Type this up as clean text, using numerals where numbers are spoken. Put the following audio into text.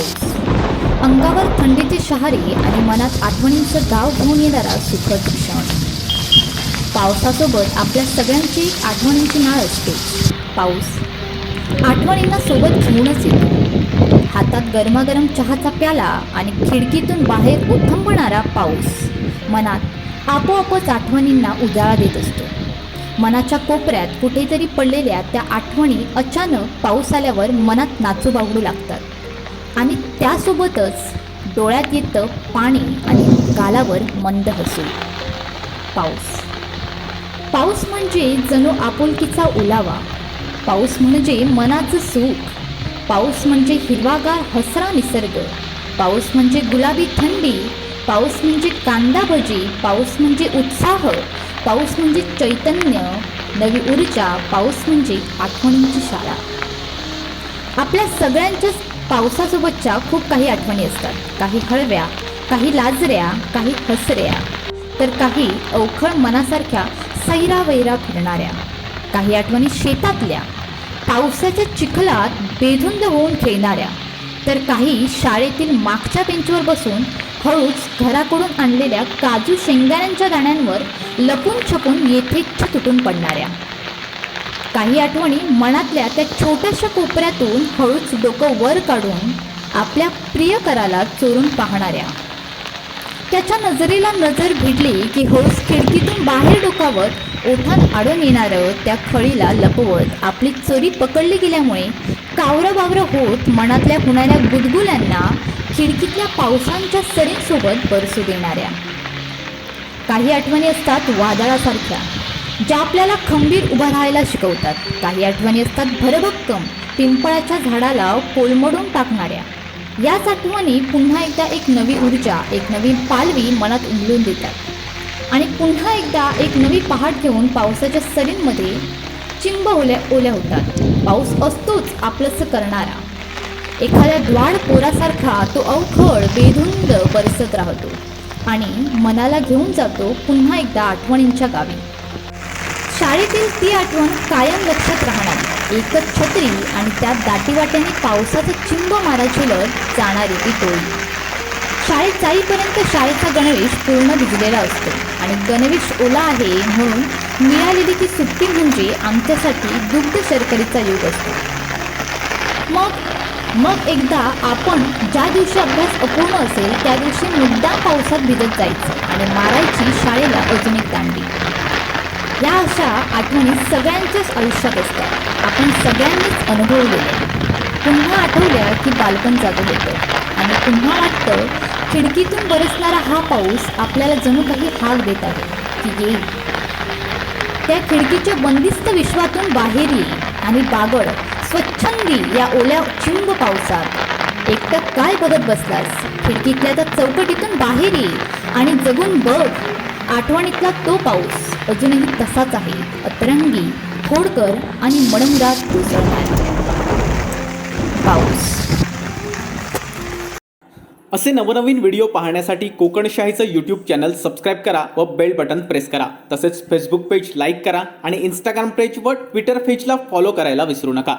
पाऊस. अंगावर थंडीचे शहारे आणि मनात आठवणींचं गाव घेऊन येणारा सुखद क्षण. पावसासोबत आपल्या सगळ्यांची एक आठवणींची नाळ असते. पाऊस आठवणींना सोबत घेऊनच येतो. हातात गरमागरम चहाचा प्याला आणि खिडकीतून बाहेर ओथंबणारा पाऊस मनात आपोआपच आठवणींना उजाळा देत असतो. मनाच्या कोपऱ्यात कुठेतरी पडलेल्या त्या आठवणी अचानक पाऊस आल्यावर मनात नाचू बागडू लागतात आणि त्यासोबतच डोळ्यात येतं पाणी आणि गालावर मंद हसू. पाऊस म्हणजे जणू आपुलकीचा ओलावा. पाऊस म्हणजे मनाचं सुख. पाऊस म्हणजे हिरवागार हसरा निसर्ग. पाऊस म्हणजे गुलाबी थंडी. पाऊस म्हणजे कांदा भजी. पाऊस म्हणजे उत्साह. पाऊस म्हणजे चैतन्य, नवी ऊर्जा. पाऊस म्हणजे आठवणींची शाळा. आपल्या सगळ्यांच्याच पावसासोबतच्या खूप काही आठवणी असतात. काही हळव्या, काही लाजऱ्या, काही हसऱ्या, तर काही अवखळ मनासारख्या सैरावैरा फिरणाऱ्या. काही आठवणी शेतातल्या, पावसाच्या चिखलात बेधुंद होऊन खेळणाऱ्या, तर काही शाळेतील मागच्या बेंचवर बसून हळूच घराकडून आणलेल्या काजू शेंगदाण्यांच्या दाण्यांवर लपून छपून येथेच्छ तुटून पडणाऱ्या. काही आठवणी मनातल्या त्या छोट्याशा कोपऱ्यातून हळूच डोकं वर काढून आपल्या प्रियकराला चोरून पाहणाऱ्या. त्याच्या नजरेला नजर भिडली की हळूच खिडकीतून बाहेर डोकावत ओठात आडून येणारं त्या खळीला लपवत आपली चोरी पकडली गेल्यामुळे कावरं होत मनातल्या होणाऱ्या गुदगुल्यांना खिडकीतल्या पावसांच्या सरींसोबत बरसू देणाऱ्या. काही आठवणी असतात वादळासारख्या, ज्या आपल्याला खंबीर उभं राहायला शिकवतात. काही आठवणी असतात भरभक्कम, पिंपळाच्या झाडाला कोलमडून टाकणाऱ्या. याच आठवणी पुन्हा एकदा एक नवी ऊर्जा, एक नवी पालवी मनात उमलून देतात आणि पुन्हा एकदा एक नवी पहाट घेऊन पावसाच्या सरींमध्ये चिंब ओल्या होतात. पाऊस असतोच आपलंसं करणारा. एखाद्या द्वाड पोरासारखा तो अवखळ बेधुंद बरसत राहतो आणि मनाला घेऊन जातो पुन्हा एकदा आठवणींच्या गावी. शाळेतील ती आठवण कायम लक्षात राहणारी. एकच छत्री आणि त्यात दाटीवाट्याने पावसाचं चिंब मारा झेलत जाणारी ती टोळी. शाळेत जाईपर्यंत शाळेचा गणवेश पूर्ण भिजलेला असतो आणि गणवेश ओला आहे म्हणून मिळालेली ती सुट्टी म्हणजे आमच्यासाठी दुग्ध शर्करीचा योग असतो. मग एकदा आपण ज्या दिवशी अभ्यास अपूर्ण असेल त्या दिवशी मुद्दाम पावसात भिजत जायचं आणि मारायची शाळेला अजून एक दांडी. या अशा आठवणी सगळ्यांच्याच आयुष्यात असतात. आपण सगळ्यांनीच अनुभवलेल्या. पुन्हा आठवल्या की बालपण जागं होतं आणि पुन्हा वाटतं खिडकीतून बरसणारा हा पाऊस आपल्याला जणू काही हाक देत आहे की येईल. त्या खिडकीच्या बंदिस्त विश्वातून बाहेर येईल आणि बागड स्वच्छंदी या ओल्या चिंब पावसात एकटं काय बघत बसलास. खिडकीतल्या त्या चौकटीतून बाहेर येईल आणि जगून बघ. आठवणीतला तो पाऊस अजूनही तसाच आहे, अतरंगी, खोडकर आणि मडंगात कोसळणारा पाऊस. असे नवनवीन व्हिडिओ पाहण्यासाठी कोकणशाहीचं यूट्यूब चॅनल सबस्क्राईब करा व बेल बटन प्रेस करा. तसेच फेसबुक पेज लाईक करा आणि इंस्टाग्राम पेज व ट्विटर पेजला फॉलो करायला विसरू नका.